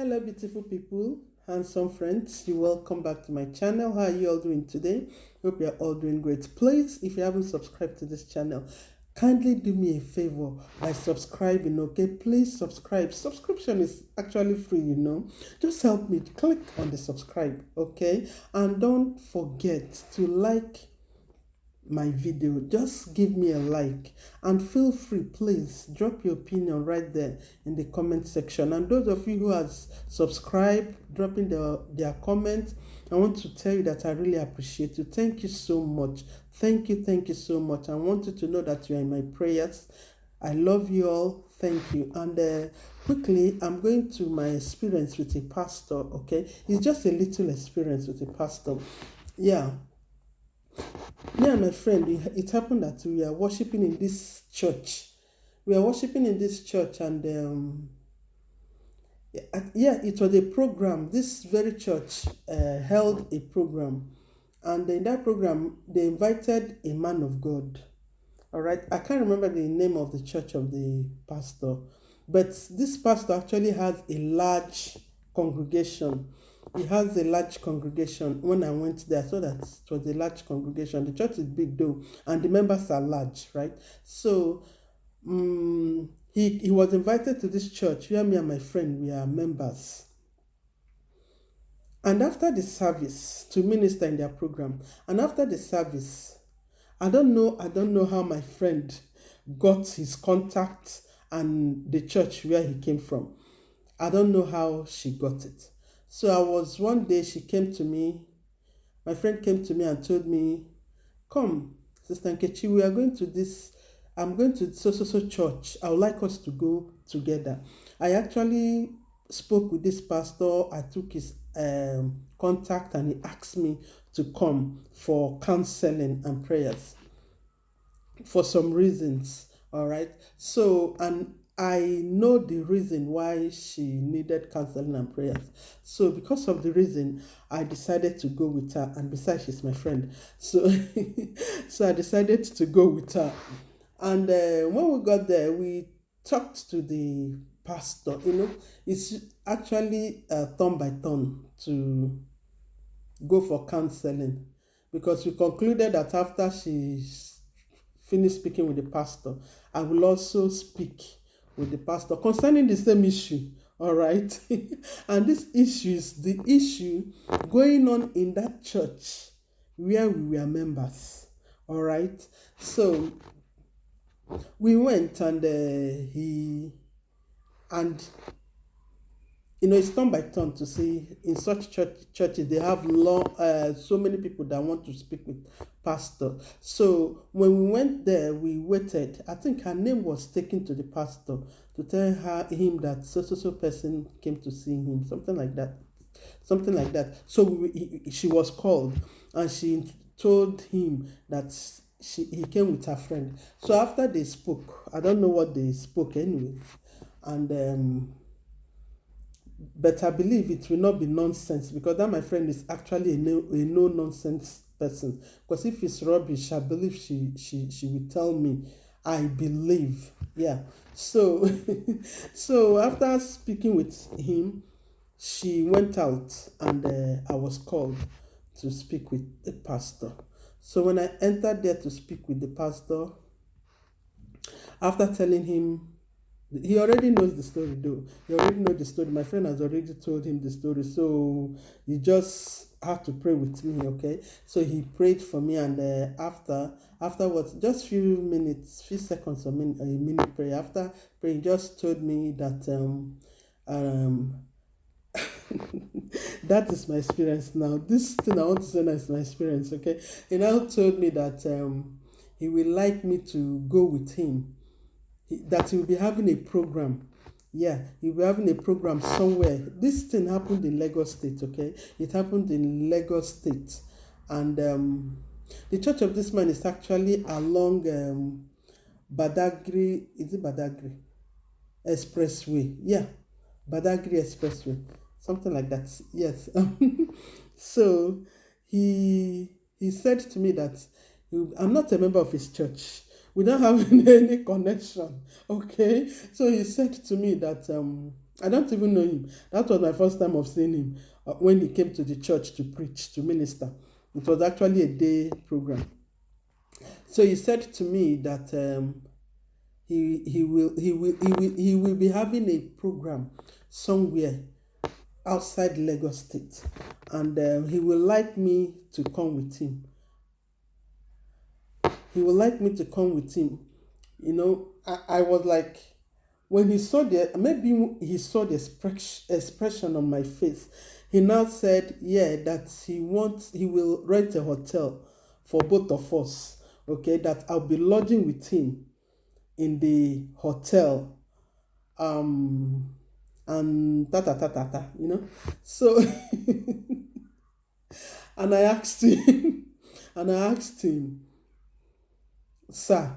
Hello, beautiful people, handsome friends. You welcome back to my channel. How are you all doing today? Hope you're all doing great. Please, if you haven't subscribed to this channel, kindly do me a favor by subscribing. Okay, please subscribe. Subscription is actually free. Just help me click on the subscribe. Okay, and don't forget to like my video. Just give me a like and feel free, please drop your opinion right there in the comment section. And those of you who has subscribed, dropping their comments, I want to tell you that I really appreciate you. Thank you so much. Thank you so much. I want you to know that you are in my prayers. I love you all. Thank you. And quickly, I'm going to my experience with a pastor. Okay, it's just a little experience with a pastor. Yeah, me and my friend, it happened that we are worshiping in this church. We are worshiping in this church, and yeah, it was a program. This very church held a program, and in that program, they invited a man of God. All right, I can't remember the name of the church of the pastor, but this pastor actually has a large congregation. He has a large congregation. When I went there, I saw that it was a large congregation. The church is big though, and the members are large, right? So he was invited to this church where me and my friend we are members. And after the service, to minister in their program, and after the service, I don't know how my friend got his contact and the church where he came from. I don't know how she got it. So I was one day, she came to me, my friend came to me and told me, come, Sister Nkechi, we are going to this, I'm going to so church. I would like us to go together. I actually spoke with this pastor. I took his contact and he asked me to come for counseling and prayers for some reasons. All right. So, and I know the reason why she needed counseling and prayers. So, because of the reason, I decided to go with her. And besides, she's my friend. So, so I decided to go with her. And when we got there, we talked to the pastor. It's actually turn by turn to go for counseling, because we concluded that after she finished speaking with the pastor, I will also speak with the pastor concerning the same issue. All right. And this issue is the issue going on in that church where we were members. All right. So we went, and he and it's turn by turn to see in such churches they have so many people that want to speak with pastor. So when we went there, we waited. I think her name was taken to the pastor to tell him that so person came to see him, something like that. So she was called, and she told him that he came with her friend. So after they spoke, I don't know what they spoke anyway, and but I believe it will not be nonsense, because that my friend is actually a no nonsense person. Because if it's rubbish, I believe she will tell me. I believe, yeah. So so after speaking with him, she went out, and I was called to speak with the pastor. So when I entered there to speak with the pastor, after telling him, he already knows the story though. He already knows the story. My friend has already told him the story. So he just had to pray with me, okay? So he prayed for me, and afterwards, just few seconds, a minute prayer. After praying, just told me that that is my experience now. This thing I want to say now is my experience, okay? He now told me that he will like me to go with him, that he will be having a program. Yeah, he'll be having a program somewhere. This thing happened in Lagos State, okay? It happened in Lagos State. And the church of this man is actually along Badagry. Is it Badagry Expressway? Yeah, Badagry Expressway. Something like that. Yes. So he said to me that I'm not a member of his church. We don't have any connection. Okay. So he said to me that I don't even know him. That was my first time of seeing him when he came to the church to preach, to minister. It was actually a day program. So he said to me that he will be having a program somewhere outside Lagos State, and he will like me to come with him. He would like me to come with him. I was like, when he saw maybe he saw the expression on my face, he now said, yeah, that he will rent a hotel for both of us, okay, that I'll be lodging with him in the hotel, and So, and I asked him, and I asked him, sir,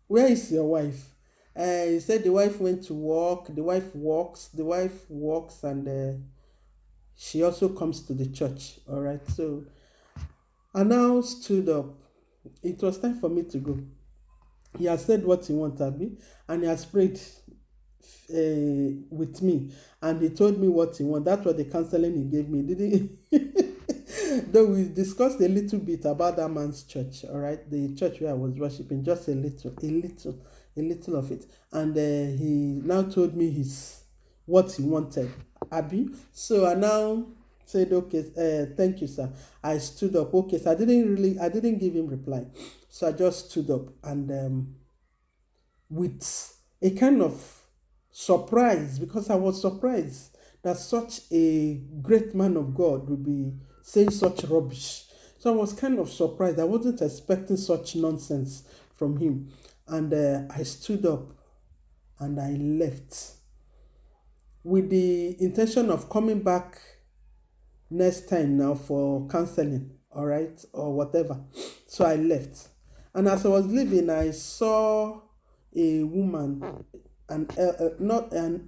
where is your wife? He said the wife went to work. The wife works. And she also comes to the church. All right. So I now stood up. It was time for me to go. He has said what he wanted me, and he has prayed with me, and he told me what he wanted. That was the counseling he gave me. Didn't he? Though we discussed a little bit about that man's church, all right, the church where I was worshiping, just a little of it, and he now told me what he wanted, Abby. So I now said, okay, thank you, sir. I stood up. Okay, so I didn't give him reply. So I just stood up, and with a kind of surprise, because I was surprised that such a great man of God would be saying such rubbish. So I was kind of surprised. I wasn't expecting such nonsense from him. And I stood up and I left with the intention of coming back next time now for counseling, all right, or whatever. So I left. And as I was leaving, I saw a woman, not an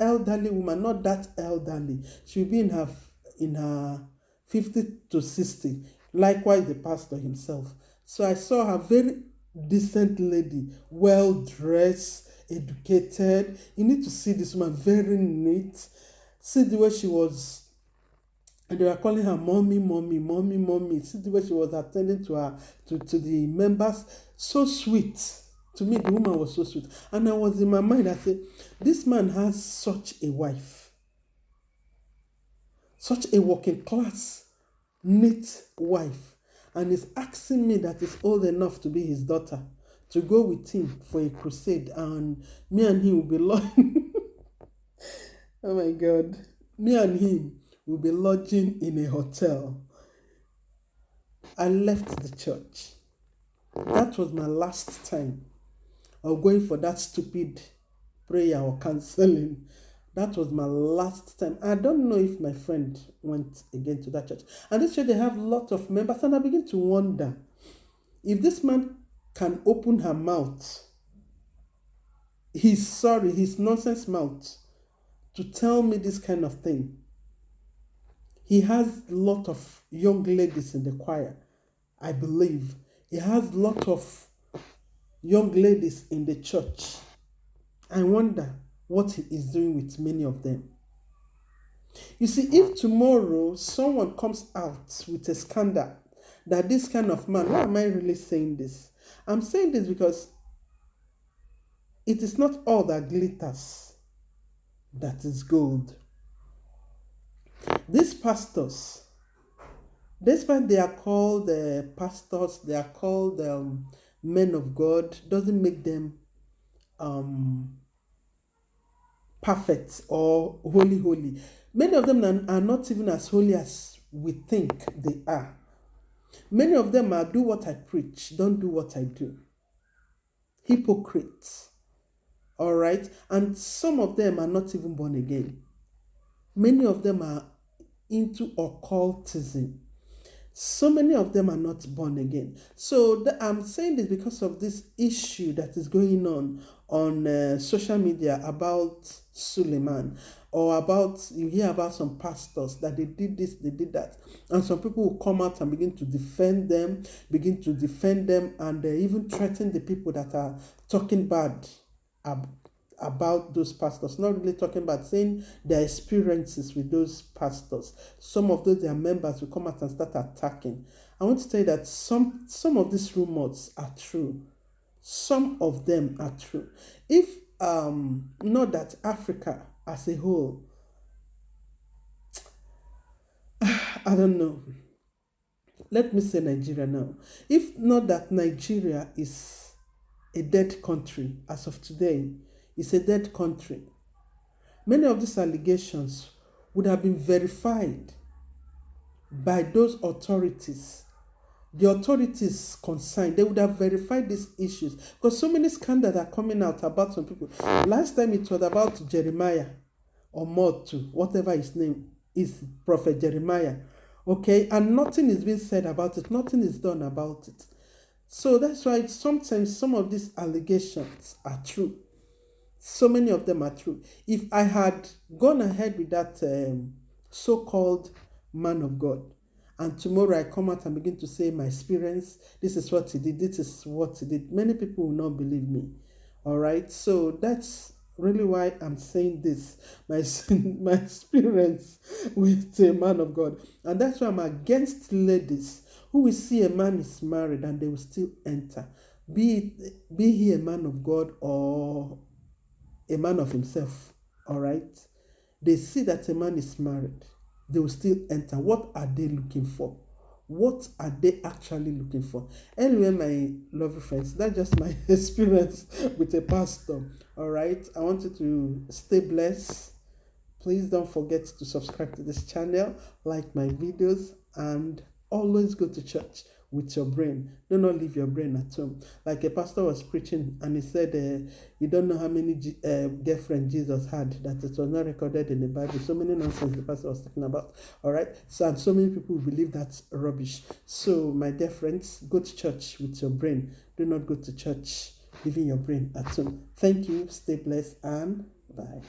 elderly woman, not that elderly. She would be in her 50 to 60. Likewise, the pastor himself. So I saw her, very decent lady, well dressed, educated. You need to see this woman, very neat. See the way she was, and they were calling her mommy, mommy, mommy, mommy. See the way she was attending to her, to the members. So sweet. To me, the woman was so sweet. And I was in my mind, I said, this man has such a wife, such a working class, neat wife, and is asking me that is old enough to be his daughter to go with him for a crusade, and me and him will be lodging. Oh my God. Me and him will be lodging in a hotel. I left the church. That was my last time of going for that stupid prayer or counseling. That was my last time. I don't know if my friend went again to that church. And this church, they have a lot of members. And I begin to wonder if this man can open her mouth, his nonsense mouth, to tell me this kind of thing. He has a lot of young ladies in the choir, I believe. He has a lot of young ladies in the church. I wonder what he is doing with many of them. You see, if tomorrow someone comes out with a scandal that this kind of man, why am I really saying this? I'm saying this because it is not all that glitters that is gold. These pastors, despite they are called pastors, they are called men of God, doesn't make them perfect or holy. Many of them are not even as holy as we think they are. Many of them are do what I preach, don't do what I do. Hypocrites. All right? And some of them are not even born again. Many of them are into occultism. So many of them are not born again. So I'm saying this because of this issue that is going on social media about Suleiman, or you hear about some pastors that they did this, they did that. And some people will come out and begin to defend them, and even threaten the people that are talking bad about those pastors, not really talking about saying their experiences with those pastors. Some of those their members will come out and start attacking. I want to tell you that some of these rumors are true. Some of them are true. If not that Africa as a whole, I don't know. Let me say Nigeria now. If not that Nigeria is a dead country as of today, it's a dead country. Many of these allegations would have been verified by those authorities. The authorities concerned, they would have verified these issues because so many scandals are coming out about some people. Last time it was about Jeremiah or Motu, whatever his name is, Prophet Jeremiah. Okay, and nothing is being said about it, nothing is done about it. So that's why sometimes some of these allegations are true. So many of them are true. If I had gone ahead with that so-called man of God, and tomorrow I come out and begin to say my experience, this is what he did, this is what he did, many people will not believe me. All right, so that's really why I'm saying this, my experience with a man of God. And that's why I'm against ladies who will see a man is married and they will still enter, be he a man of God or a man of himself. All right, they see that a man is married, they will still enter. What are they looking for? What are they actually looking for? Anyway, my lovely friends, that's just my experience with a pastor. All right, I want you to stay blessed. Please don't forget to subscribe to this channel, like my videos, and always go to church with your brain. Do not leave your brain at home. Like a pastor was preaching and he said, you don't know how many girlfriends Jesus had, that it was not recorded in the Bible. So many nonsense the pastor was talking about. All right. And so many people believe that's rubbish. So my dear friends, go to church with your brain. Do not go to church leaving your brain at home. Thank you. Stay blessed and bye.